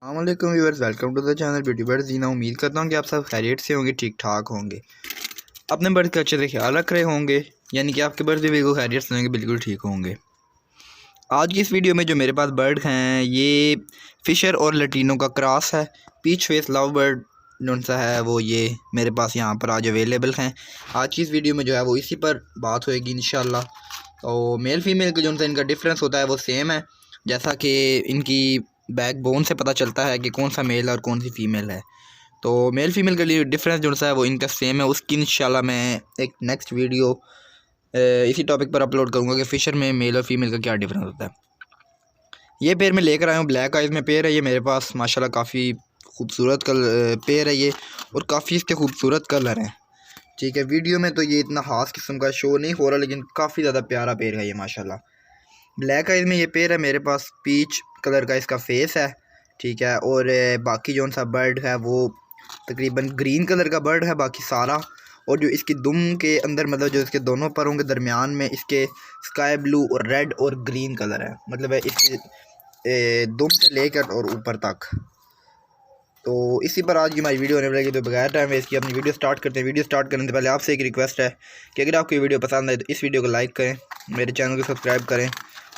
अस्सलामुअलैकुम viewers, welcome to the channel beauty bird Jeena. उम्मीद करता हूँ कि आप सब खैरियत से होंगे, ठीक ठाक होंगे, अपने बर्ड का अच्छे से ख्याल रख रहे होंगे, यानी कि आपके बर्ड भी बिल्कुल खैरियत से होंगे, बिल्कुल ठीक होंगे। आज की इस वीडियो में जो मेरे पास बर्ड हैं ये फ़िशर और लटीनो का क्रॉस है। पीच फेस लव बर्ड जो सा है वो ये मेरे पास यहाँ पर आज अवेलेबल हैं। आज की इस वीडियो में जो है वो इसी पर बात होएगी इंशाल्लाह। तो मेल फीमेल का जो सा इनका डिफरेंस होता है वो सेम है, जैसा कि इनकी बैक बोन से पता चलता है कि कौन सा मेल और कौन सी फ़ीमेल है। तो मेल फीमेल के लिए डिफरेंस जो सा है वो इनका सेम है। उसकी इंशाल्लाह मैं एक नेक्स्ट वीडियो इसी टॉपिक पर अपलोड करूँगा कि फ़िशर में मेल और फीमेल का क्या डिफरेंस होता है। ये पेयर मैं लेकर आया हूँ, ब्लैक आइज़ में पेयर है ये मेरे पास। माशाल्लाह काफ़ी खूबसूरत पेयर है ये, और काफ़ी इसके खूबसूरत कलर हैं। ठीक है, वीडियो में तो ये इतना ख़ास किस्म का शो नहीं हो रहा, लेकिन काफ़ी ज़्यादा प्यारा पेयर है ये माशाल्लाह। ब्लैक आइज़ में ये पेयर है मेरे पास, पीच कलर का इसका फेस है। ठीक है, और बाकी जो सा बर्ड है वो तकरीबन ग्रीन कलर का बर्ड है बाकी सारा। और जो इसकी दुम के अंदर मतलब जो इसके दोनों परों के दरमियान में इसके स्काई ब्लू और रेड और ग्रीन कलर है, मतलब है इसकी दुम से लेकर और ऊपर तक। तो इसी पर आज की हमारी वीडियो होने वाली, तो बगैर टाइम वेस्ट किए अपनी वीडियो स्टार्ट करते हैं। वीडियो स्टार्ट करने से पहले आपसे एक रिक्वेस्ट है कि अगर आपको ये वीडियो पसंद आए तो इस वीडियो को लाइक करें, मेरे चैनल को सब्सक्राइब करें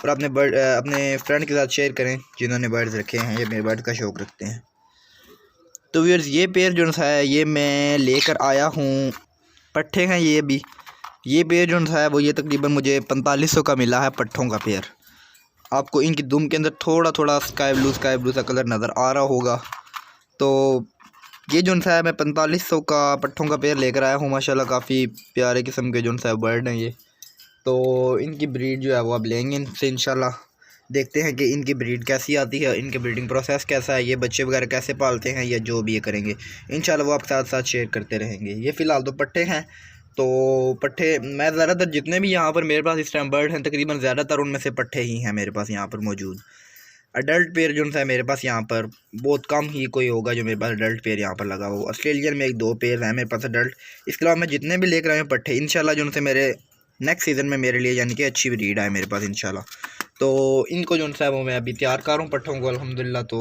और अपने फ्रेंड के साथ शेयर करें जिन्होंने बर्ड्स रखे हैं, ये मेरे बर्ड का शौक़ रखते हैं। तो व्यूअर्स, ये पेयर जो है ये मैं लेकर आया हूँ, पट्ठे हैं ये भी। ये पेयर जो है वो ये तकरीबन मुझे 4500 का मिला है, पट्ठों का पेयर। आपको इनकी दुम के अंदर थोड़ा थोड़ा स्काई ब्लू सा कलर नज़र आ रहा होगा। तो ये जो है मैं 4500 का पट्ठों का पेयर लेकर आया हूँ। माशाल्लाह काफ़ी प्यारे किस्म के जो है बर्ड हैं ये। तो इनकी ब्रीड जो है वो अब लेंगे इनसे इंशाल्लाह। देखते हैं कि इनकी ब्रीड कैसी आती है, इनके ब्रीडिंग प्रोसेस कैसा है, ये बच्चे वगैरह कैसे पालते हैं या जो भी ये करेंगे इंशाल्लाह वो आपके साथ साथ शेयर करते रहेंगे। ये फ़िलहाल तो पट्ठे हैं। तो पट्ठे मैं ज़्यादातर जितने भी यहाँ पर मेरे पास इस टाइम बर्ड हैं तकरीबन ज़्यादातर उनमें से पट्ठे ही हैं मेरे पास यहाँ पर मौजूद। अडल्ट पेयर जो है मेरे पास यहाँ पर बहुत कम ही कोई होगा जो मेरे पास अडल्ट पेयर यहाँ पर लगा हो। ऑस्ट्रेलियन में 1-2 पेयर हैं मेरे पास अडल्ट। इसके अलावा मैं जितने भी लेकर आए हूँ पट्ठे इंशाल्लाह जो उनसे मेरे नेक्स्ट सीज़न में मेरे लिए यानी कि अच्छी ब्रीड आए मेरे पास इंशाल्लाह। तो इनको जो है वो मैं अभी तैयार कर रहा हूँ पट्ठों को अल्हम्दुलिल्लाह। तो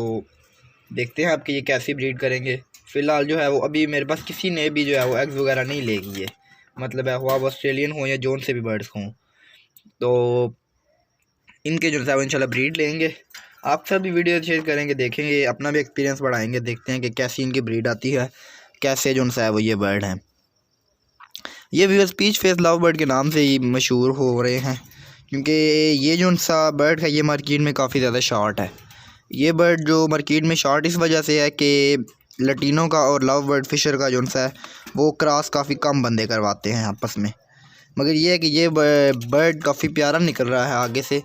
देखते हैं आपकी ये कैसी ब्रीड करेंगे। फ़िलहाल जो है वो अभी मेरे पास किसी ने भी जो है वो एग्स वगैरह नहीं लेगी है, मतलब है हुआ वो ऑस्ट्रेलियन हो या जोन से भी बर्ड्स हों। तो इनके जो है वो इंशाल्लाह ब्रीड लेंगे, आप सब भी वीडियो शेयर करेंगे, देखेंगे, अपना भी एक्सपीरियंस बढ़ाएंगे, देखते हैं कि कैसी इनकी ब्रीड आती है, कैसे जो है वो ये बर्ड हैं। ये viewers peach face love bird के नाम से ही मशहूर हो रहे हैं, क्योंकि ये जो सा बर्ड है ये मार्केट में काफ़ी ज़्यादा शॉर्ट है। ये बर्ड जो मार्केट में शॉर्ट इस वजह से है कि लटीनों का और लव बर्ड फिशर का जो सा है वो क्रॉस काफ़ी कम बंदे करवाते हैं आपस में। मगर ये है कि ये बर्ड काफ़ी प्यारा निकल रहा है आगे से।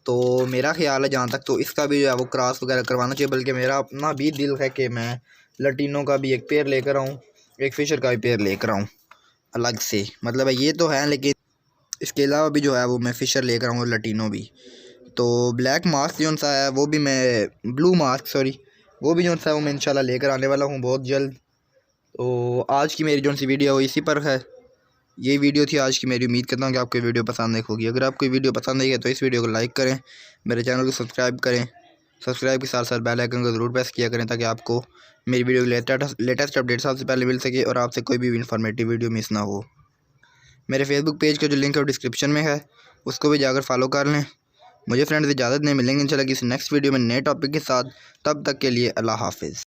तो मेरा ख्याल है जहाँ तक तो इसका भी जो है वो क्रॉस वगैरह करवाना चाहिए, बल्कि मेरा अपना भी दिल है कि मैं लटीनों का भी एक पेयर लेकर आऊँ, एक फ़िशर का भी पेयर लेकर आऊँ अलग से। मतलब ये तो है, लेकिन इसके अलावा भी जो है वो मैं फ़िशर लेकर आऊँगा लटीनो भी। तो ब्लैक मास्क जो सा है वो भी मैं ब्लू मास्क सॉरी वो भी जो सा वो मैं इंशाल्लाह लेकर आने वाला हूँ बहुत जल्द। तो आज की मेरी जो सी वीडियो वो इसी पर है। ये वीडियो थी आज की मेरी। उम्मीद करता हूँ कि आपको वीडियो पसंद आई होगी। अगर आपको वीडियो पसंद आई है तो इस वीडियो को लाइक करें, मेरे चैनल को सब्सक्राइब करें, सब्सक्राइब के साथ साथ बेल आइकन को ज़रूर प्रेस किया करें ताकि आपको मेरी वीडियो की लेटेस्ट अपडेट सबसे पहले मिल सके और आपसे कोई भी इन्फॉर्मेटिव वीडियो मिस ना हो। मेरे फेसबुक पेज का जो लिंक है वो डिस्क्रिप्शन में है, उसको भी जाकर फॉलो कर लें। मुझे फ्रेंड्स इजाज़त नहीं, मिलेंगे इंशाल्लाह किसी नेक्स्ट वीडियो में नए टॉपिक के साथ। तब तक के लिए अल्लाह हाफिज़।